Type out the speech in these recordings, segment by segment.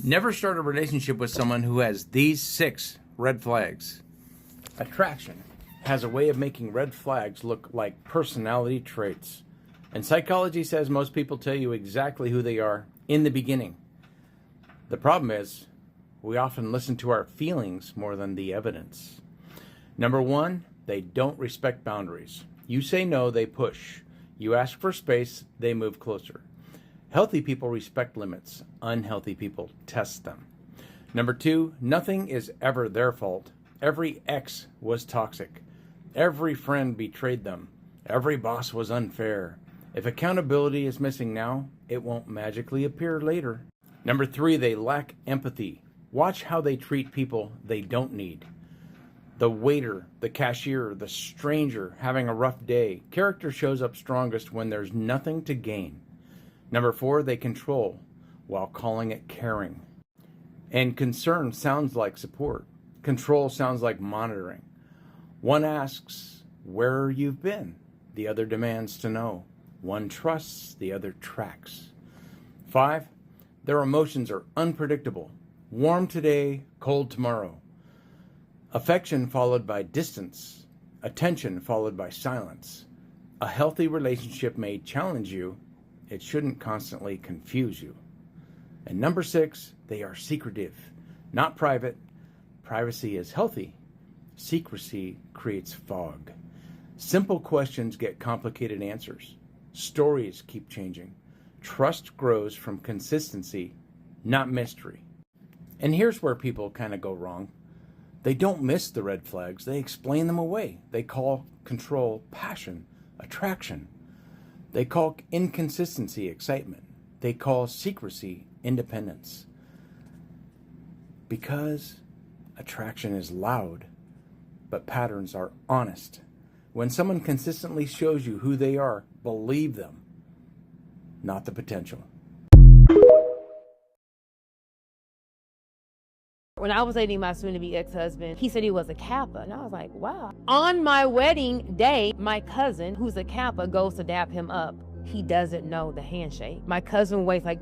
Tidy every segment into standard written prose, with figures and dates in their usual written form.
Never start a relationship with someone who has these 6 red flags. Attraction has a way of making red flags look like personality traits. And psychology says most people tell you exactly who they are in the beginning. The problem is, we often listen to our feelings more than the evidence. Number 1, they don't respect boundaries. You say no, they push. You ask for space, they move closer. Healthy people respect limits. Unhealthy people test them. Number 2, nothing is ever their fault. Every ex was toxic. Every friend betrayed them. Every boss was unfair. If accountability is missing now, it won't magically appear later. Number 3, they lack empathy. Watch how they treat people they don't need. The waiter, the cashier, the stranger having a rough day. Character shows up strongest when there's nothing to gain. Number 4, they control while calling it caring. And concern sounds like support. Control sounds like monitoring. One asks where you've been. The other demands to know. One trusts, the other tracks. 5, their emotions are unpredictable. Warm today, cold tomorrow. Affection followed by distance. Attention followed by silence. A healthy relationship may challenge you. It shouldn't constantly confuse you. And number 6, they are secretive, not private. Privacy is healthy. Secrecy creates fog. Simple questions get complicated answers. Stories keep changing. Trust grows from consistency, not mystery. And here's where people kind of go wrong. They don't miss the red flags. They explain them away. They call control passion, attraction. They call inconsistency excitement. They call secrecy independence. Because attraction is loud, but patterns are honest. When someone consistently shows you who they are, believe them, not the potential. When I was dating my soon-to-be ex-husband, he said he was a Kappa, and I was like, wow. On my wedding day, my cousin, who's a Kappa, goes to dap him up. He doesn't know the handshake. My cousin waits like,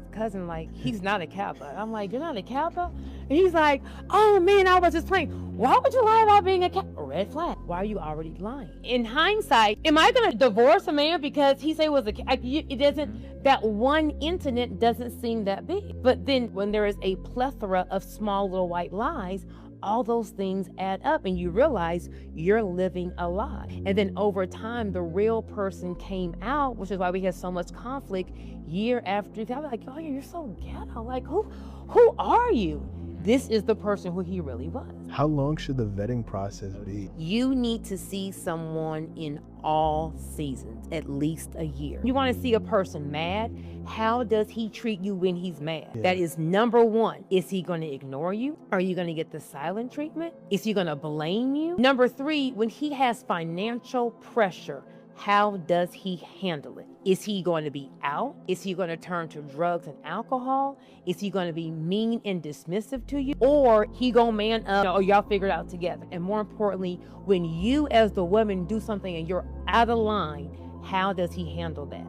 he's not a Kappa. I'm like, you're not a Kappa? And he's like, oh man, I was just playing. Why would you lie about being a Kappa? Red flag. Why are you already lying? In hindsight, am I gonna divorce a man because he said it was it doesn't, that one incident doesn't seem that big. But then when there is a plethora of small little white lies, all those things add up and you realize you're living a lie. And then over time, the real person came out, which is why we had so much conflict year after year. I was like, oh, you're so ghetto. Like, who are you? This is the person who he really was. How long should the vetting process be? You need to see someone in all seasons, at least a year. You want to see a person mad? How does he treat you when he's mad? Yeah. That is number 1. Is he going to ignore you? Are you going to get the silent treatment? Is he going to blame you? Number 3, when he has financial pressure, how does he handle it? Is he going to be out? Is he going to turn to drugs and alcohol? Is he going to be mean and dismissive to you? Or he gonna man up, or y'all figure it out together? And more importantly, when you as the woman do something and you're out of line, how does he handle that?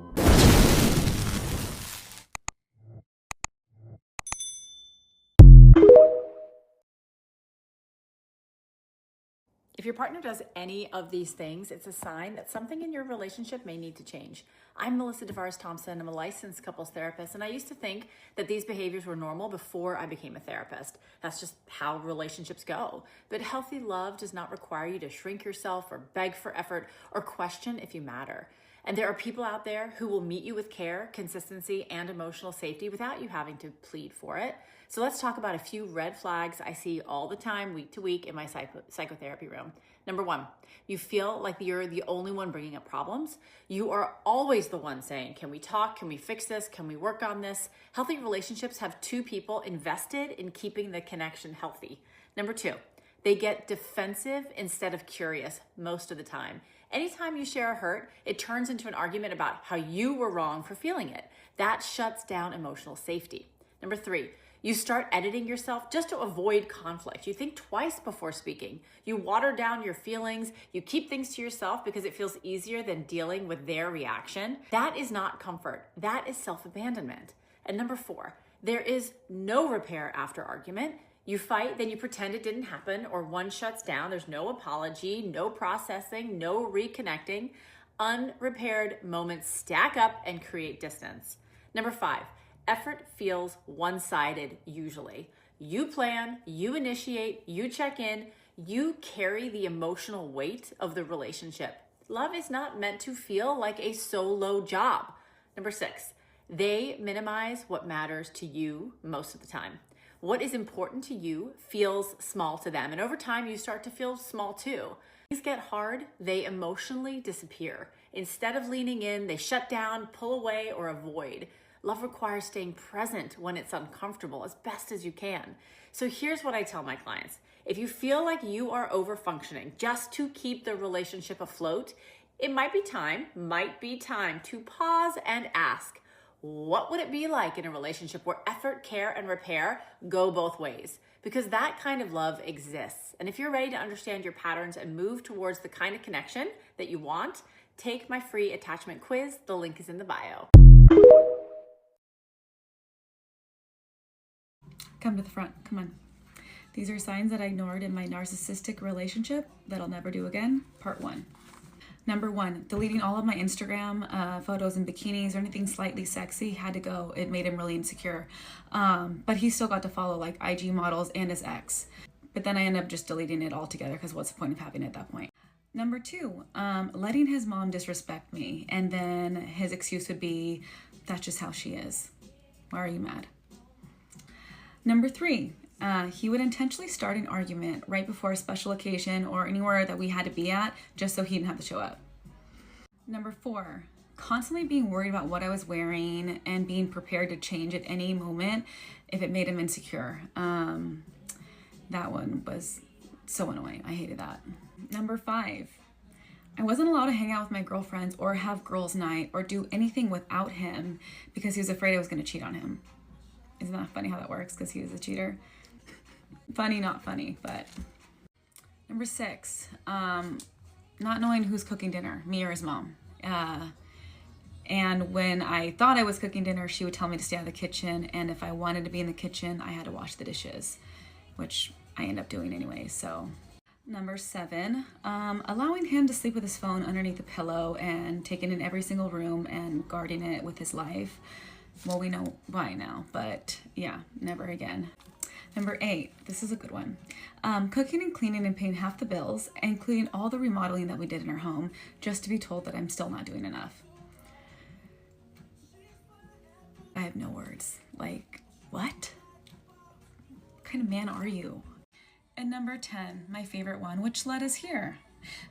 If your partner does any of these things, it's a sign that something in your relationship may need to change. I'm Melissa DeVaris Thompson. I'm a licensed couples therapist, and I used to think that these behaviors were normal before I became a therapist. That's just how relationships go. But healthy love does not require you to shrink yourself or beg for effort or question if you matter. And there are people out there who will meet you with care, consistency, and emotional safety without you having to plead for it. So let's talk about a few red flags I see all the time, week to week, in my psychotherapy room. Number 1, you feel like you're the only one bringing up problems. You are always the one saying, can we talk? Can we fix this? Can we work on this? Healthy relationships have 2 people invested in keeping the connection healthy. Number 2, they get defensive instead of curious most of the time. Anytime you share a hurt, it turns into an argument about how you were wrong for feeling it. That shuts down emotional safety. Number 3, you start editing yourself just to avoid conflict. You think twice before speaking. You water down your feelings. You keep things to yourself because it feels easier than dealing with their reaction. That is not comfort. That is self-abandonment. And number 4, There is no repair after argument. You fight, then you pretend it didn't happen, or one shuts down. There's no apology, no processing, no reconnecting. Unrepaired moments stack up and create distance. Number 5, effort feels one-sided usually. You plan, you initiate, you check in, you carry the emotional weight of the relationship. Love is not meant to feel like a solo job. Number 6, they minimize what matters to you most of the time. What is important to you feels small to them, and over time you start to feel small too. Things get hard, they emotionally disappear. Instead of leaning in, they shut down, pull away, or avoid. Love requires staying present when it's uncomfortable as best as you can. So here's what I tell my clients. If you feel like you are over-functioning just to keep the relationship afloat, it might be time to pause and ask, what would it be like in a relationship where effort, care, and repair go both ways? Because that kind of love exists. And if you're ready to understand your patterns and move towards the kind of connection that you want, take my free attachment quiz. The link is in the bio. Come to the front, come on. These are signs that I ignored in my narcissistic relationship that I'll never do again, part 1. Number 1, deleting all of my Instagram photos in bikinis or anything slightly sexy had to go. It made him really insecure. But he still got to follow like IG models and his ex. But then I ended up just deleting it altogether because what's the point of having it at that point? Number 2, letting his mom disrespect me. And then his excuse would be, that's just how she is. Why are you mad? Number 3, he would intentionally start an argument right before a special occasion or anywhere that we had to be at just so he didn't have to show up. Number 4, constantly being worried about what I was wearing and being prepared to change at any moment if it made him insecure. That one was so annoying. I hated that. Number 5, I wasn't allowed to hang out with my girlfriends or have girls' night or do anything without him because he was afraid I was going to cheat on him. Isn't that funny how that works? Because he was a cheater. Funny, not funny, but. Number 6, not knowing who's cooking dinner, me or his mom. And when I thought I was cooking dinner, she would tell me to stay out of the kitchen. And if I wanted to be in the kitchen, I had to wash the dishes, which I end up doing anyway, so. Number 7, allowing him to sleep with his phone underneath the pillow and taking in every single room and guarding it with his life. Well, we know why now, but yeah, never again. Number 8, this is a good one. Cooking and cleaning and paying half the bills, including all the remodeling that we did in our home, just to be told that I'm still not doing enough. I have no words. Like, what? What kind of man are you? And number 10, my favorite one, which led us here.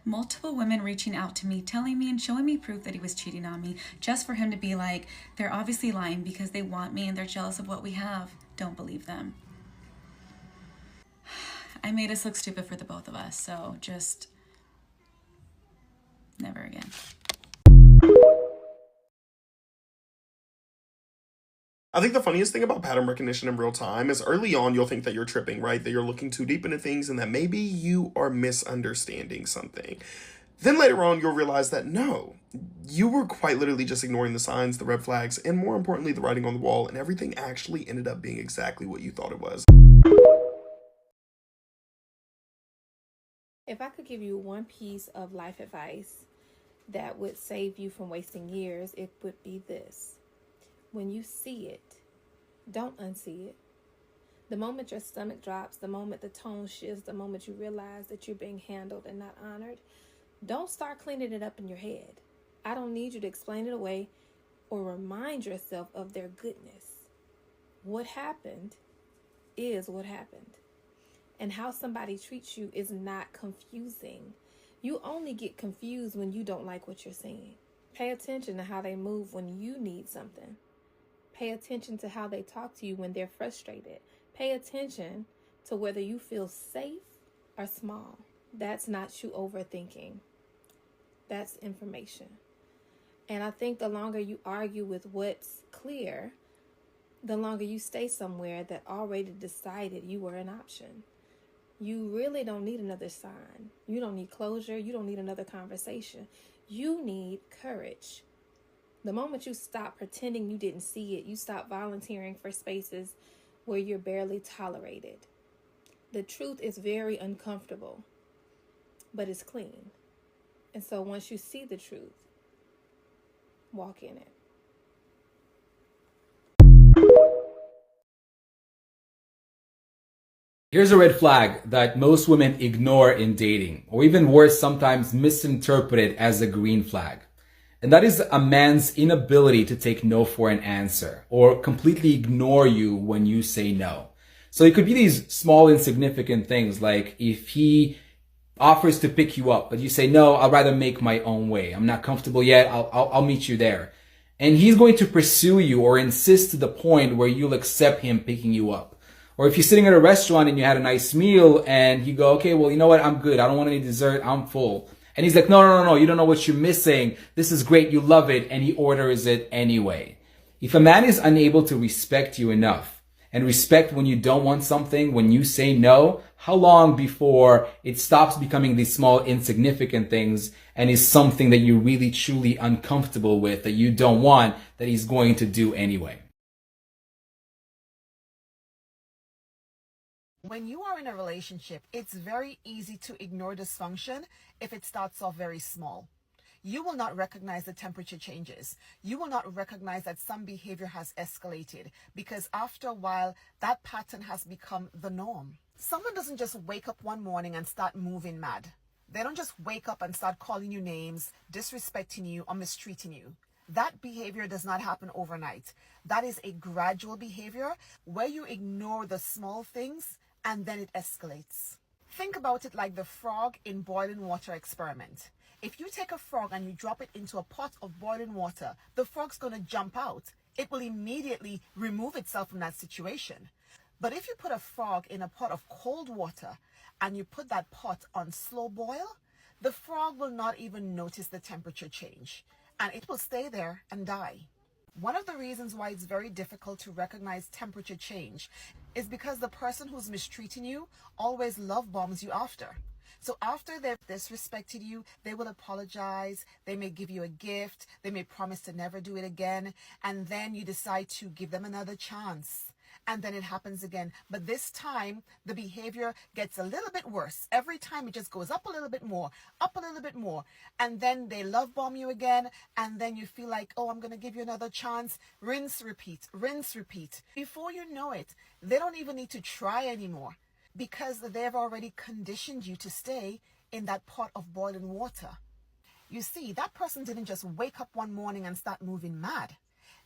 Multiple women reaching out to me, telling me and showing me proof that he was cheating on me, just for him to be like, they're obviously lying because they want me and they're jealous of what we have. Don't believe them. I made us look stupid for the both of us, so just never again. I think the funniest thing about pattern recognition in real time is early on you'll think that you're tripping, right? That you're looking too deep into things and that maybe you are misunderstanding something. Then later on you'll realize that no, you were quite literally just ignoring the signs, the red flags, and more importantly the writing on the wall, and everything actually ended up being exactly what you thought it was. If I could give you one piece of life advice that would save you from wasting years, it would be this. When you see it, don't unsee it. The moment your stomach drops, the moment the tone shifts, the moment you realize that you're being handled and not honored, don't start cleaning it up in your head. I don't need you to explain it away or remind yourself of their goodness. What happened is what happened. And how somebody treats you is not confusing. You only get confused when you don't like what you're seeing. Pay attention to how they move when you need something. Pay attention to how they talk to you when they're frustrated. Pay attention to whether you feel safe or small. That's not you overthinking. That's information. And I think the longer you argue with what's clear, the longer you stay somewhere that already decided you were an option. You really don't need another sign. You don't need closure. You don't need another conversation. You need courage. The moment you stop pretending you didn't see it, you stop volunteering for spaces where you're barely tolerated. The truth is very uncomfortable, but it's clean. And so once you see the truth, walk in it. Here's a red flag that most women ignore in dating, or even worse, sometimes misinterpret it as a green flag. And that is a man's inability to take no for an answer, or completely ignore you when you say no. So it could be these small, insignificant things, like if he offers to pick you up, but you say, no, I'll rather make my own way. I'm not comfortable yet. I'll meet you there. And he's going to pursue you or insist to the point where you'll accept him picking you up. Or if you're sitting at a restaurant and you had a nice meal and you go, okay, well, you know what? I'm good. I don't want any dessert. I'm full. And he's like, no. You don't know what you're missing. This is great. You love it. And he orders it anyway. If a man is unable to respect you enough and respect when you don't want something, when you say no, how long before it stops becoming these small, insignificant things and is something that you're really, truly uncomfortable with, that you don't want, that he's going to do anyway? When you are in a relationship, it's very easy to ignore dysfunction if it starts off very small. You will not recognize the temperature changes. You will not recognize that some behavior has escalated because after a while, that pattern has become the norm. Someone doesn't just wake up one morning and start moving mad. They don't just wake up and start calling you names, disrespecting you, or mistreating you. That behavior does not happen overnight. That is a gradual behavior where you ignore the small things and then it escalates. Think about it like the frog in boiling water experiment. If you take a frog and you drop it into a pot of boiling water, the frog's going to jump out. It will immediately remove itself from that situation. But if you put a frog in a pot of cold water and you put that pot on slow boil, the frog will not even notice the temperature change and it will stay there and die. One of the reasons why it's very difficult to recognize temperature change is because the person who's mistreating you always love bombs you after. So after they've disrespected you, they will apologize, they may give you a gift, they may promise to never do it again, and then you decide to give them another chance. And then it happens again. But this time, the behavior gets a little bit worse. Every time it just goes up a little bit more, up a little bit more. And then they love bomb you again. And then you feel like, oh, I'm going to give you another chance. Rinse, repeat, rinse, repeat. Before you know it, they don't even need to try anymore because they've already conditioned you to stay in that pot of boiling water. You see, that person didn't just wake up one morning and start moving mad.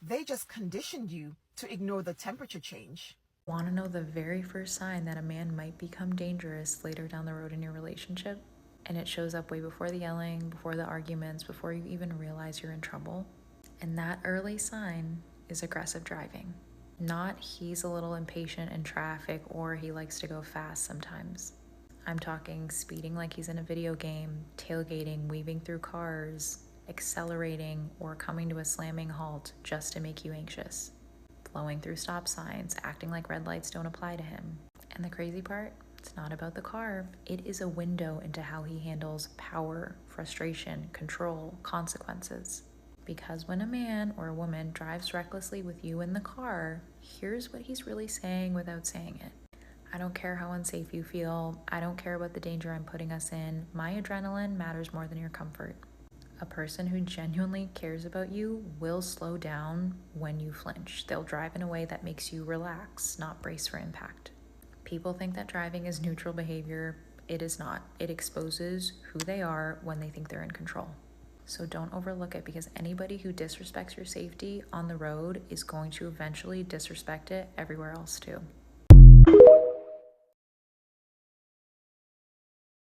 They just conditioned you to ignore the temperature change. Want to know the very first sign that a man might become dangerous later down the road in your relationship? And it shows up way before the yelling, before the arguments, before you even realize you're in trouble. And that early sign is aggressive driving. Not he's a little impatient in traffic or he likes to go fast sometimes. I'm talking speeding like he's in a video game, tailgating, weaving through cars, accelerating, or coming to a slamming halt just to make you anxious. Blowing through stop signs, acting like red lights don't apply to him. And the crazy part, it's not about the car. It is a window into how he handles power, frustration, control, consequences. Because when a man or a woman drives recklessly with you in the car, here's what he's really saying without saying it. I don't care how unsafe you feel. I don't care about the danger I'm putting us in. My adrenaline matters more than your comfort. A person who genuinely cares about you will slow down when you flinch. They'll drive in a way that makes you relax, not brace for impact. People think that driving is neutral behavior. It is not. It exposes who they are when they think they're in control. So don't overlook it, because anybody who disrespects your safety on the road is going to eventually disrespect it everywhere else too.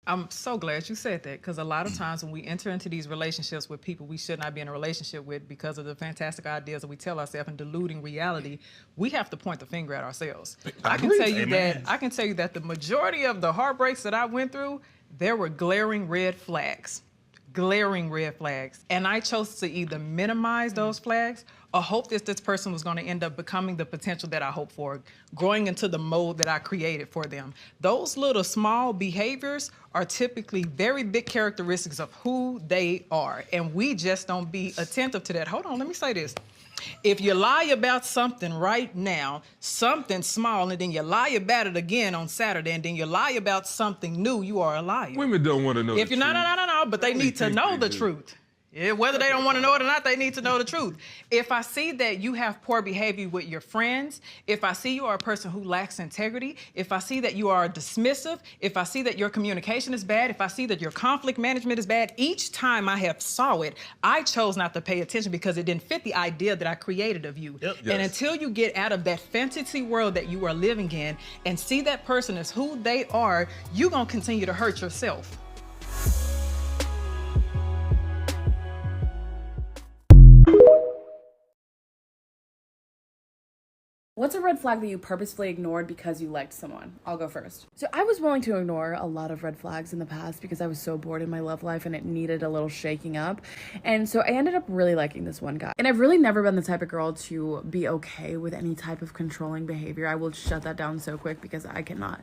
I'm so glad you said that, because a lot of times when we enter into these relationships with people we should not be in a relationship with because of the fantastic ideas that we tell ourselves and deluding reality, we have to point the finger at ourselves. I can tell you that the majority of the heartbreaks that I went through, there were glaring red flags. glaring red flags. And I chose to either minimize those flags or hope that this person was going to end up becoming the potential that I hoped for, growing into the mold that I created for them. Those little small behaviors are typically very big characteristics of who they are. And we just don't be attentive to that. Hold on, let me say this. If you lie about something right now, something small, and then you lie about it again on Saturday, and then you lie about something new, you are a liar. Women don't want to know If the you're truth. no, but they need to know the truth. Yeah, whether they don't want to know it or not, they need to know the truth. If I see that you have poor behavior with your friends, if I see you are a person who lacks integrity, if I see that you are dismissive, if I see that your communication is bad, if I see that your conflict management is bad, each time I have saw it, I chose not to pay attention because it didn't fit the idea that I created of you. Yep. And Yes. until you get out of that fantasy world that you are living in and see that person as who they are, you're going to continue to hurt yourself. What's a red flag that you purposefully ignored because you liked someone? I'll go first. So I was willing to ignore a lot of red flags in the past because I was so bored in my love life and it needed a little shaking up. And so I ended up really liking this one guy. And I've really never been the type of girl to be okay with any type of controlling behavior. I will shut that down so quick because I cannot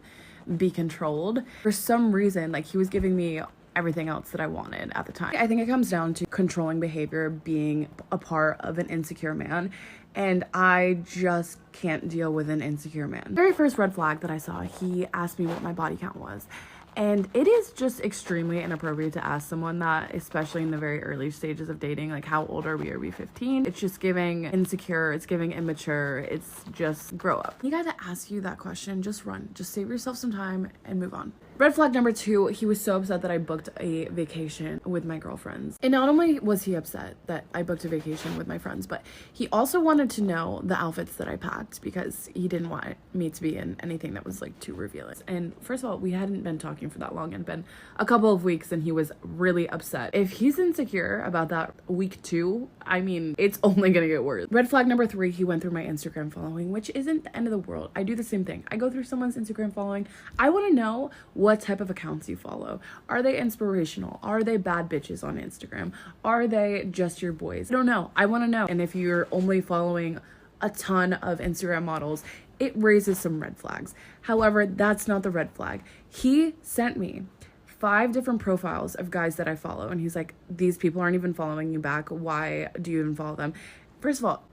be controlled. For some reason, like, he was giving me everything else that I wanted at the time. I think it comes down to controlling behavior being a part of an insecure man. And I just can't deal with an insecure man. The very first red flag that I saw, he asked me what my body count was. And it is just extremely inappropriate to ask someone that, especially in the very early stages of dating. Like, how old are we? Are we 15? It's just giving insecure. It's giving immature. It's just grow up. You gotta ask you that question. Just run. Just save yourself some time and move on. Red flag number 2, he was so upset that I booked a vacation with my girlfriends. And not only was he upset that I booked a vacation with my friends, but he also wanted to know the outfits that I packed because he didn't want me to be in anything that was like too revealing. And first of all, we hadn't been talking for that long and been a couple of weeks, and he was really upset. If he's insecure about that week 2, I mean, it's only gonna get worse. Red flag number 3, he went through my Instagram following, which isn't the end of the world. I do the same thing. I go through someone's Instagram following. I want to know what type of accounts you follow. Are they inspirational? Are they bad bitches on Instagram? Are they just your boys? I don't know. I want to know. And if you're only following a ton of Instagram models, it raises some red flags. However, that's not the red flag. He sent me 5 different profiles of guys that I follow, and he's like, these people aren't even following you back. Why do you even follow them? First of all,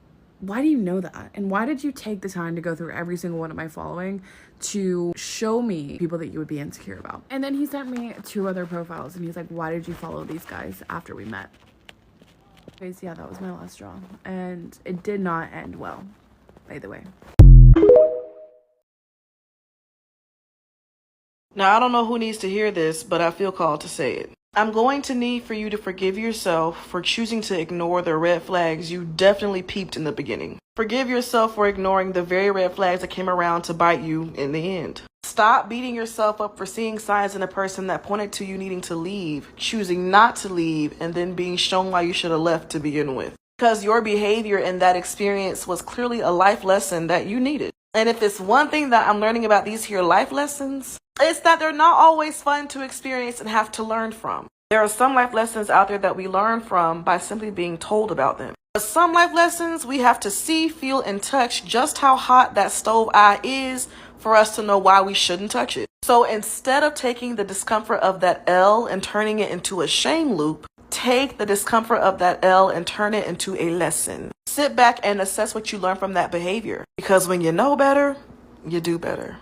why do you know that? And why did you take the time to go through every single one of my following to show me people that you would be insecure about? And then he sent me 2 other profiles, and he's like, why did you follow these guys after we met? Anyways, yeah, that was my last straw. And it did not end well, by the way. Now, I don't know who needs to hear this, but I feel called to say it. I'm going to need for you to forgive yourself for choosing to ignore the red flags you definitely peeped in the beginning. Forgive yourself for ignoring the very red flags that came around to bite you in the end. Stop beating yourself up for seeing signs in a person that pointed to you needing to leave, choosing not to leave, and then being shown why you should have left to begin with. Because your behavior in that experience was clearly a life lesson that you needed. And if it's one thing that I'm learning about these here life lessons, it's that they're not always fun to experience and have to learn from. There are some life lessons out there that we learn from by simply being told about them. But some life lessons we have to see, feel, and touch just how hot that stove eye is for us to know why we shouldn't touch it. So instead of taking the discomfort of that L and turning it into a shame loop, take the discomfort of that L and turn it into a lesson. Sit back and assess what you learned from that behavior. Because when you know better, you do better.